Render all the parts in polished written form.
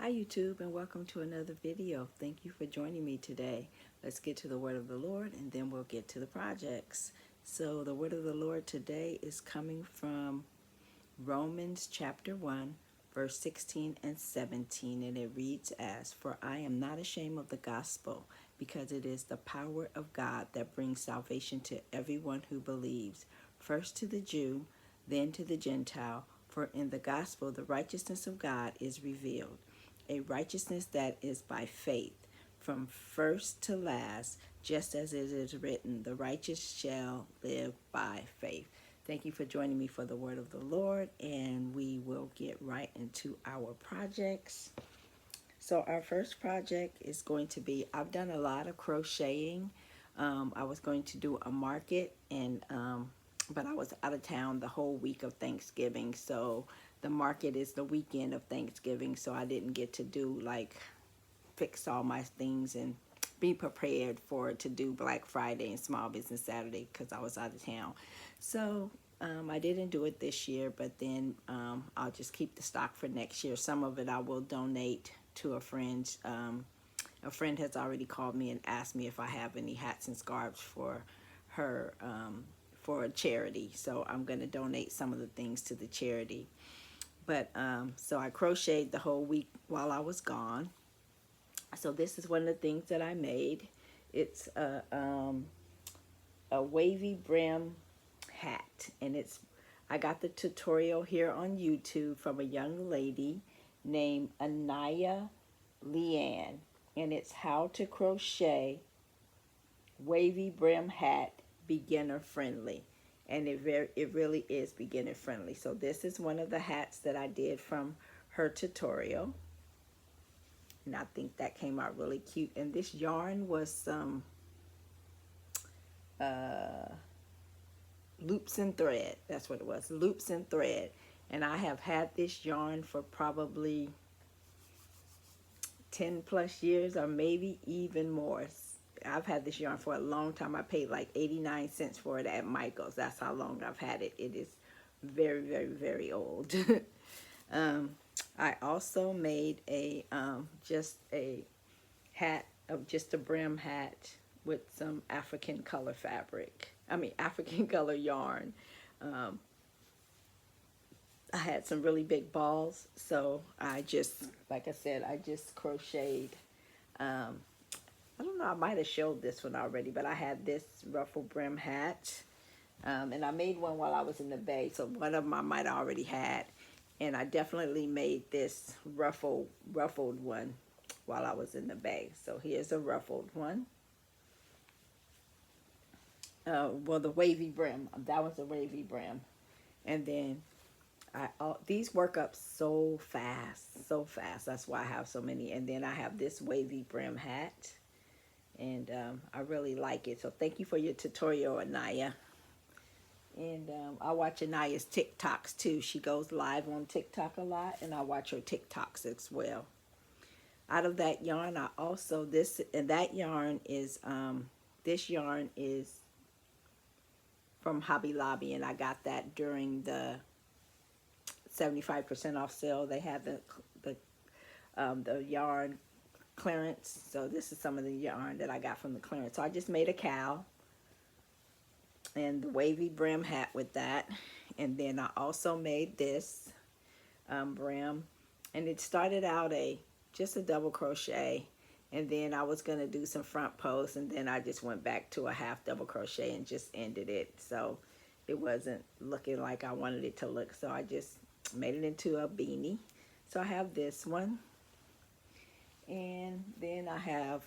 Hi YouTube, and welcome to another video. Thank you for joining me today. Let's get to the word of the Lord and then we'll get to the projects. So the word of the Lord today is coming from Romans chapter 1 verse 16 and 17, and it reads as, "For I am not ashamed of the gospel, because it is the power of God that brings salvation to everyone who believes, first to the Jew, then to the Gentile. For in the gospel the righteousness of God is revealed, a righteousness that is by faith, from first to last, just as it is written, the righteous shall live by faith." Thank you for joining me for the word of the Lord, and we will get right into our projects. So our first project is going to be, I've done a lot of crocheting. I was going to do a market, and but I was out of town the whole week of Thanksgiving, so the market is the weekend of Thanksgiving, so I didn't get to do like fix all my things and be prepared for to do Black Friday and Small Business Saturday because I was out of town. So I didn't do it this year, but then I'll just keep the stock for next year. Some of it I will donate to a friend. A friend has already called me and asked me if I have any hats and scarves for her for a charity. So I'm going to donate some of the things to the charity. But so I crocheted the whole week while I was gone. So this is one of the things that I made. It's a wavy brim hat, and I got the tutorial here on YouTube from a young lady named Anaya Leanne, and it's how to crochet wavy brim hat beginner friendly, and it really is beginner friendly. So this is one of the hats that I did from her tutorial, and I think that came out really cute. And this yarn was some loops and thread. That's what it was, loops and thread. And I have had this yarn for probably 10 plus years, or maybe even more. I've had this yarn for a long time. I paid like 89 cents for it at Michael's. That's how long I've had it. It is very, very, very old. I also made just a hat of just a brim hat with some African color fabric. African color yarn. I had some really big balls, so I just, like I said, I just crocheted. I don't know, I might have showed this one already, but I had this ruffle brim hat, and I made one while I was in the Bay, so one of them I might have already had, and I definitely made this ruffled one while I was in the Bay. So here's a ruffled one. Well, the wavy brim, that was a wavy brim. And then these work up so fast, so fast. That's why I have so many. And then I have this wavy brim hat, and I really like it. So thank you for your tutorial, Anaya. And I watch Anaya's TikToks too. She goes live on TikTok a lot, and I watch her TikToks as well. Out of that yarn, I also, this yarn is from Hobby Lobby, and I got that during the 75% off sale. They had the yarn clearance. So this is some of the yarn that I got from the clearance. So I just made a cow and the wavy brim hat with that. And then I also made this brim, and it started out just a double crochet, and then I was going to do some front posts, and then I just went back to a half double crochet and just ended it. So it wasn't looking like I wanted it to look, so I just made it into a beanie. So I have this one, and then I have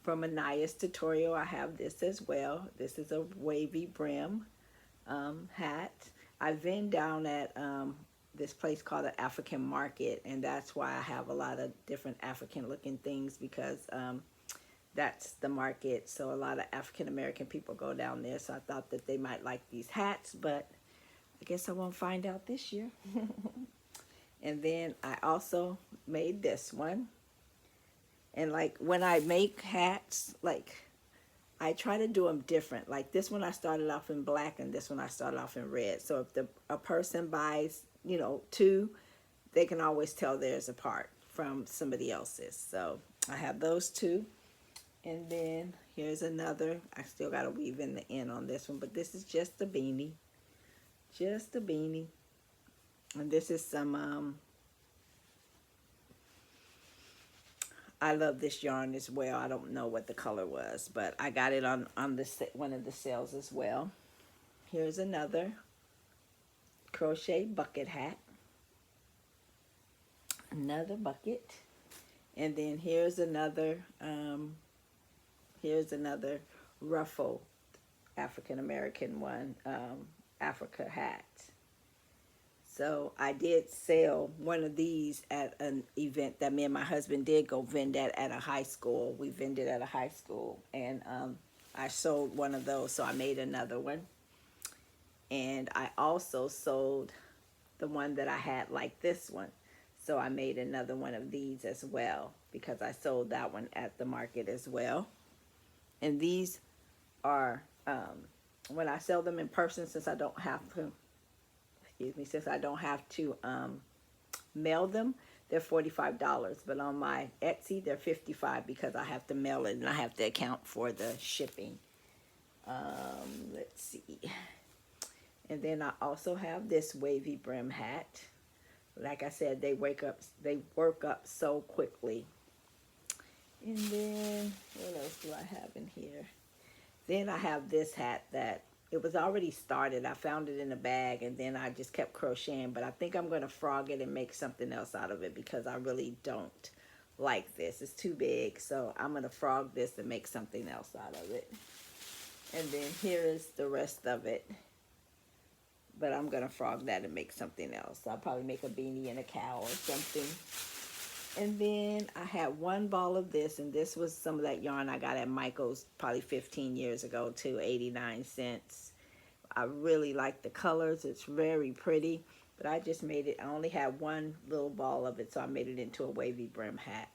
from Anaya's tutorial, I have this as well. This is a wavy brim hat. I've been down at this place called the African Market, and that's why I have a lot of different African looking things, because that's the market. So a lot of African American people go down there, so I thought that they might like these hats, but I guess I won't find out this year. And then I also made this one. And like when I make hats, like I try to do them different. Like this one I started off in black, and this one I started off in red. So if a person buys, two, they can always tell theirs apart from somebody else's. So I have those two. And then here's another. I still got to weave in the end on this one, but this is just a beanie. Just a beanie. And this is some, I love this yarn as well. I don't know what the color was, but I got it on this one of the sales as well. Here's another crochet bucket hat. Another bucket. And then here's another ruffle African American one, Africa hat. So I did sell one of these at an event that me and my husband did go vend at a high school. We vended at a high school, and I sold one of those, so I made another one. And I also sold the one that I had like this one. So I made another one of these as well, because I sold that one at the market as well. And these are, when I sell them in person, since I don't have to, mail them, they're $45. But on my Etsy, they're $55 because I have to mail it and I have to account for the shipping. Let's see. And then I also have this wavy brim hat. Like I said, they work up so quickly. And then what else do I have in here? Then I have this hat that it was already started. I found it in a bag, and then I just kept crocheting. But I think I'm going to frog it and make something else out of it, because I really don't like this. It's too big, so I'm going to frog this and make something else out of it. And then here is the rest of it. But I'm going to frog that and make something else. I'll probably make a beanie and a cow or something. And then I had one ball of this, and this was some of that yarn I got at Michael's probably 15 years ago too, 89 cents. I really like the colors. It's very pretty, but I just made it. I only had one little ball of it, so I made it into a wavy brim hat.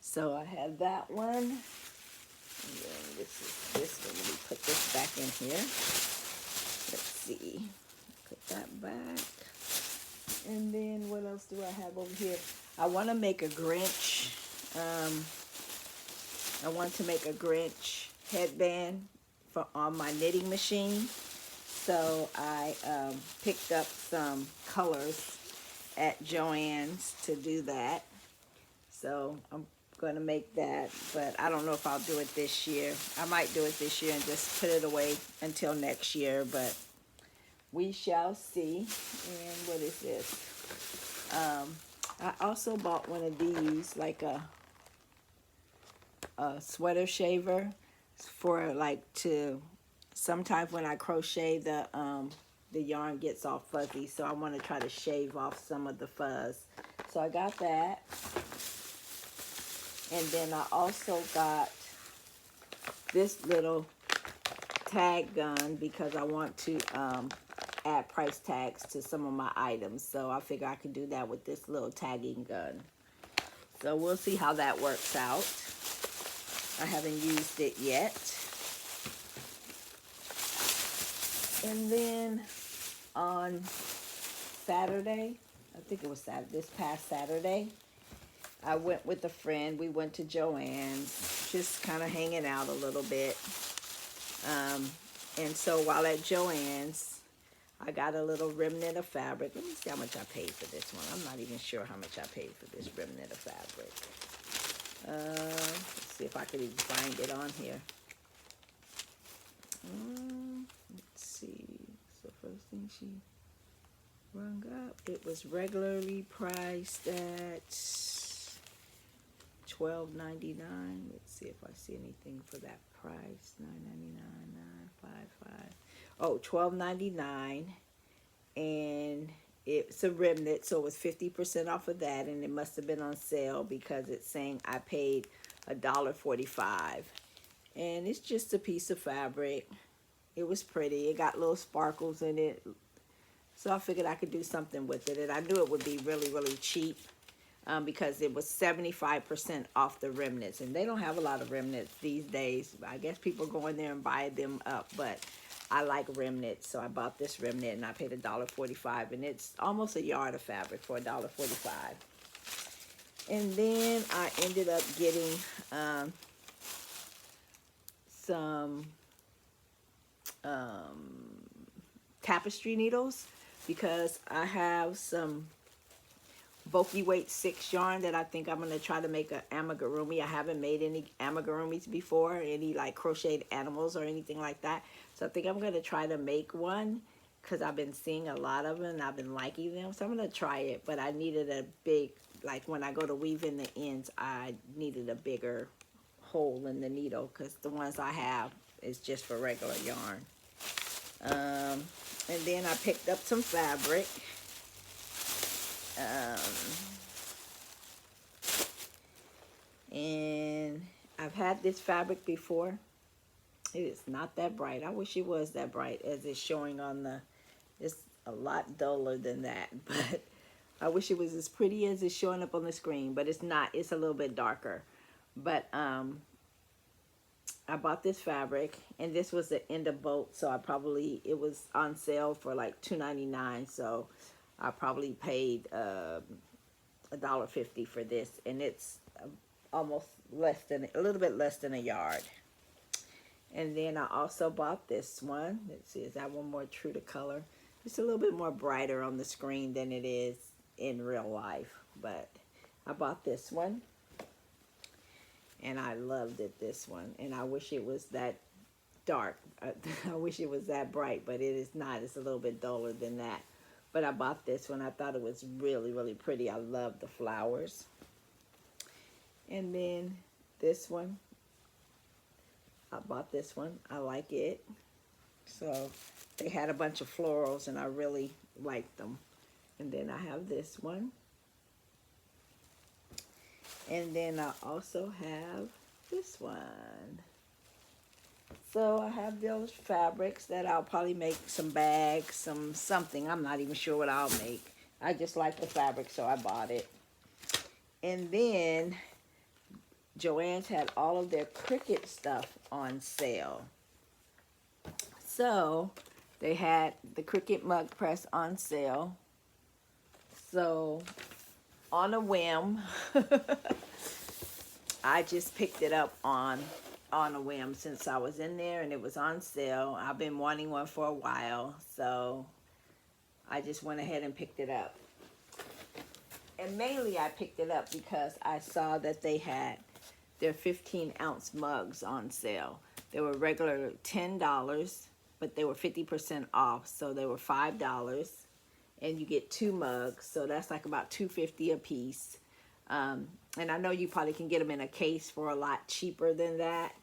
So I had that one. And then this is this one. Let me put this back in here. Let's see. Put that back. And then what else do I have over here? I want to make a Grinch. I want to make a Grinch headband on my knitting machine. So I picked up some colors at Joann's to do that. So I'm going to make that, but I don't know if I'll do it this year. I might do it this year and just put it away until next year, but we shall see. And what is this? I also bought one of these, like a sweater shaver for sometimes when I crochet the yarn gets all fuzzy, so I want to try to shave off some of the fuzz. So I got that. And then I also got this little tag gun because I want to add price tags to some of my items. So I figure I can do that with this little tagging gun. So we'll see how that works out. I haven't used it yet. And then on Saturday, I think it was this past Saturday, I went with a friend. We went to Joann's, just kind of hanging out a little bit. And so while at Joann's, I got a little remnant of fabric. Let me see how much I paid for this one. I'm not even sure how much I paid for this remnant of fabric. Let's see if I could even find it on here. Let's see. So first thing she rung up, it was regularly priced at $12.99. Let's see if I see anything for that price. $9.99, $9.55. Oh, $12.99, and it's a remnant, so it was 50% off of that, and it must have been on sale because it's saying I paid $1.45, and it's just a piece of fabric. It was pretty. It got little sparkles in it, so I figured I could do something with it, and I knew it would be really, really cheap. Because it was 75% off the remnants, and they don't have a lot of remnants these days. I guess people go in there and buy them up, but I like remnants, so I bought this remnant and I paid $1.45, and it's almost a yard of fabric for $1.45. And then I ended up getting some tapestry needles because I have some bulky weight 6 yarn that I think I'm going to try to make an amigurumi. I haven't made any amigurumis before, any like crocheted animals or anything like that. So I think I'm going to try to make one because I've been seeing a lot of them and I've been liking them. So I'm going to try it, but I needed a big, like when I go to weave in the ends, I needed a bigger hole in the needle because the ones I have is just for regular yarn. And then I picked up some fabric. And I've had this fabric before. It is not that bright. I wish it was that bright as it's showing on the, it's a lot duller than that, but I wish it was as pretty as it's showing up on the screen, but it's not. It's a little bit darker. But I bought this fabric, and this was the end of boat, so it was on sale for like $2.99, so I probably paid $1.50 for this, and it's almost a little bit less than a yard. And then I also bought this one. Let's see, is that one more true to color? It's a little bit more brighter on the screen than it is in real life, but I bought this one. And I loved it, this one. And I wish it was that dark. I wish it was that bright, but it is not. It's a little bit duller than that. But I bought this one. I thought it was really, really pretty. I love the flowers. And then this one. I bought this one. I like it. So they had a bunch of florals, and I really liked them. And then I have this one. And then I also have this one. So I have those fabrics that I'll probably make some bags, something. I'm not even sure what I'll make. I just like the fabric, so I bought it. And then Joann's had all of their Cricut stuff on sale. So they had the Cricut mug press on sale. So on a whim, I just picked it up on a whim since I was in there and it was on sale. I've been wanting one for a while, so I just went ahead and picked it up. And mainly I picked it up because I saw that they had their 15-ounce mugs on sale. They were regular $10, but they were 50% off, so they were $5. And you get 2 mugs, so that's like about $2.50 a piece. And I know you probably can get them in a case for a lot cheaper than that,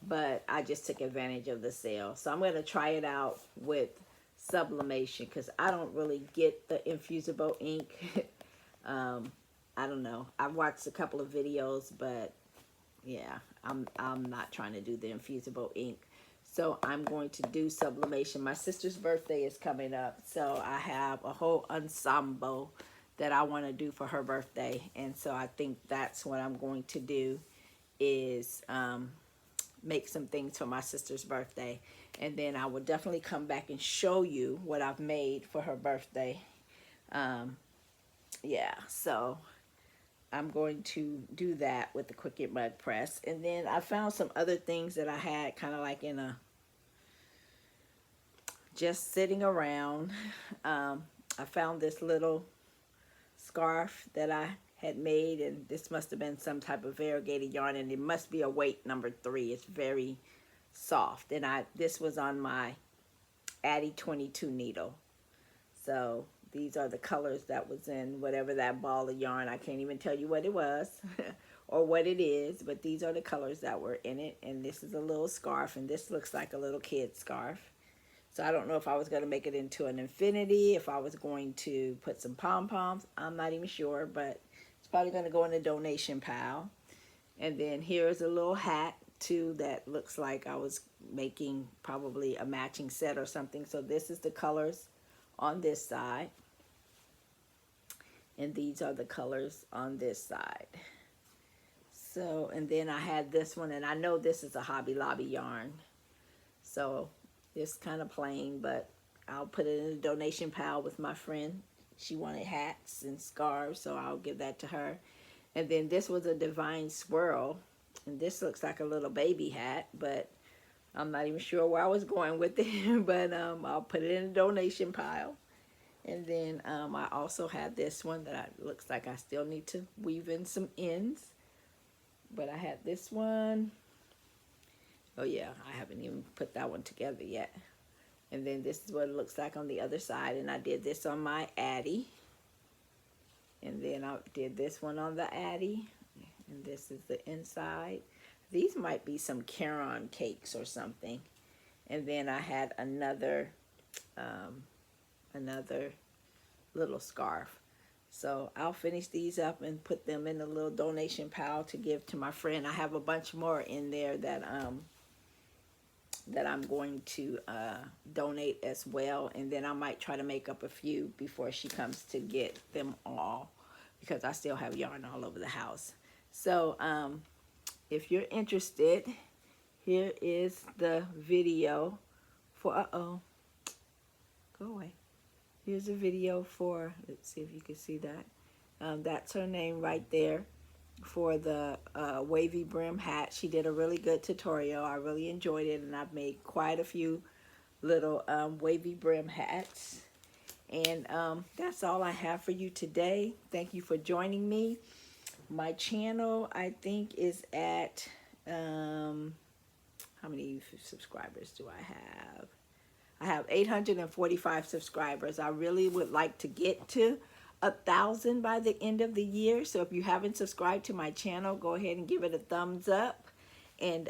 but I just took advantage of the sale. So I'm going to try it out with sublimation because I don't really get the infusible ink. I don't know. I've watched a couple of videos, but yeah, I'm not trying to do the infusible ink. So I'm going to do sublimation. My sister's birthday is coming up, so I have a whole ensemble that I want to do for her birthday. And so I think that's what I'm going to do is make some things for my sister's birthday. And then I will definitely come back and show you what I've made for her birthday. Yeah, so I'm going to do that with the Cricut mug press. And then I found some other things that I had kind of like in a just sitting around. I found this little scarf that I had made, and this must have been some type of variegated yarn, and it must be a weight number 3. It's very soft, and this was on my Addy 22 needle. So these are the colors that was in whatever that ball of yarn. I can't even tell you what it was or what it is, but these are the colors that were in it. And this is a little scarf, and this looks like a little kid scarf. So I don't know if I was going to make it into an infinity, if I was going to put some pom-poms. I'm not even sure, but it's probably going to go in the donation pile. And then here's a little hat, too, that looks like I was making probably a matching set or something. So this is the colors on this side. And these are the colors on this side. So, and then I had this one, and I know this is a Hobby Lobby yarn. So it's kind of plain, but I'll put it in the donation pile with my friend. She wanted hats and scarves, so I'll give that to her. And then this was a divine swirl. And this looks like a little baby hat, but I'm not even sure where I was going with it. But I'll put it in a donation pile. And then I also had this one that looks like I still need to weave in some ends. But I had this one. Oh yeah, I haven't even put that one together yet. And then this is what it looks like on the other side. And I did this on my Addy. And then I did this one on the Addy. And this is the inside. These might be some Caron cakes or something. And then I had another little scarf. So I'll finish these up and put them in a little donation pile to give to my friend. I have a bunch more in there that I'm going to donate as well. And then I might try to make up a few before she comes to get them all, because I still have yarn all over the house. So if you're interested, here is the video for, go away. Here's a video for, let's see if you can see that. That's her name right there for the wavy brim hat. She did a really good tutorial. I really enjoyed it, and I've made quite a few little wavy brim hats. And that's all I have for you today. Thank you for joining me. My channel, I think, is at, how many subscribers do I have? I have 845 subscribers. I really would like to get to 1,000 by the end of the year. So if you haven't subscribed to my channel, go ahead and give it a thumbs up. And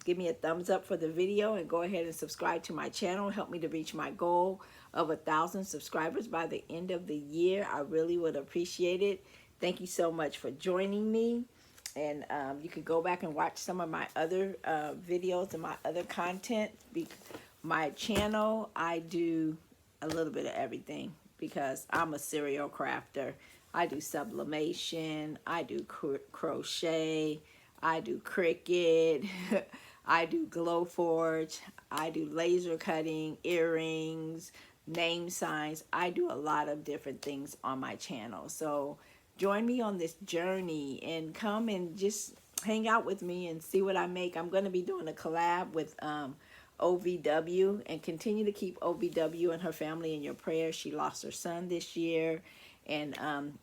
give me a thumbs up for the video, and go ahead and subscribe to my channel. Help me to reach my goal of 1,000 subscribers by the end of the year. I really would appreciate it. Thank you so much for joining me. And you can go back and watch some of my other videos and my other content. My channel, I do a little bit of everything because I'm a serial crafter. I do sublimation, I do crochet, I do Cricut, I do glow forge, I do laser cutting, earrings, name signs. I do a lot of different things on my channel. So join me on this journey and come and just hang out with me and see what I make. I'm going to be doing a collab with OVW, and continue to keep OVW and her family in your prayers. She lost her son this year, and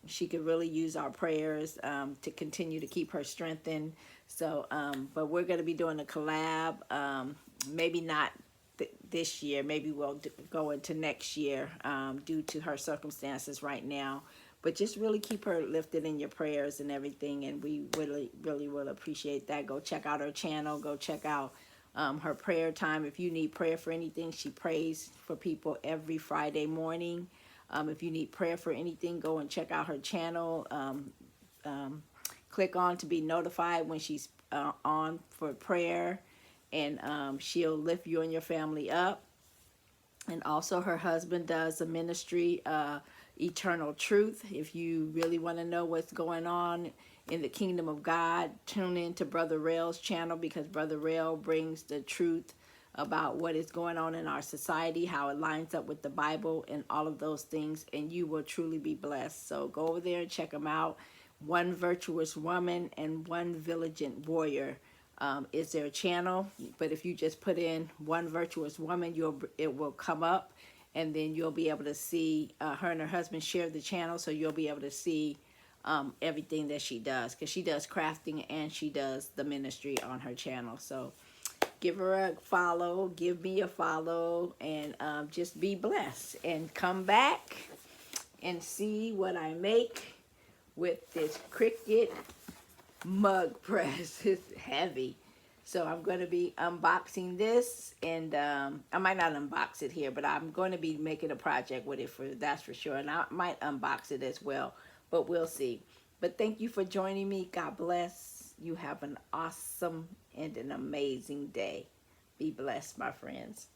she could really use our prayers to continue to keep her strengthened. So, but we're going to be doing a collab, maybe not this year, maybe we'll go into next year due to her circumstances right now. But just really keep her lifted in your prayers and everything, and we really, really will appreciate that. Go check out her channel. Go check out her prayer time. If you need prayer for anything, she prays for people every Friday morning. If you need prayer for anything, go and check out her channel. Click on to be notified when she's on for prayer, and she'll lift you and your family up. And also her husband does a ministry, Eternal Truth. If you really want to know what's going on in the kingdom of God, tune in to Brother Rail's channel, because Brother Rail brings the truth about what is going on in our society, how it lines up with the Bible and all of those things, and you will truly be blessed. So go over there and check them out. One Virtuous Woman and One Vigilant Warrior is their channel, but if you just put in One Virtuous Woman, it will come up, and then you'll be able to see her and her husband share the channel, so you'll be able to see everything that she does, because she does crafting and she does the ministry on her channel. So give her a follow, give me a follow, and just be blessed, and come back and see what I make with this Cricut mug press. It's heavy. So I'm going to be unboxing this, and I might not unbox it here, but I'm going to be making a project with it, that's for sure, and I might unbox it as well, but we'll see. But thank you for joining me. God bless. You have an awesome and an amazing day. Be blessed, my friends.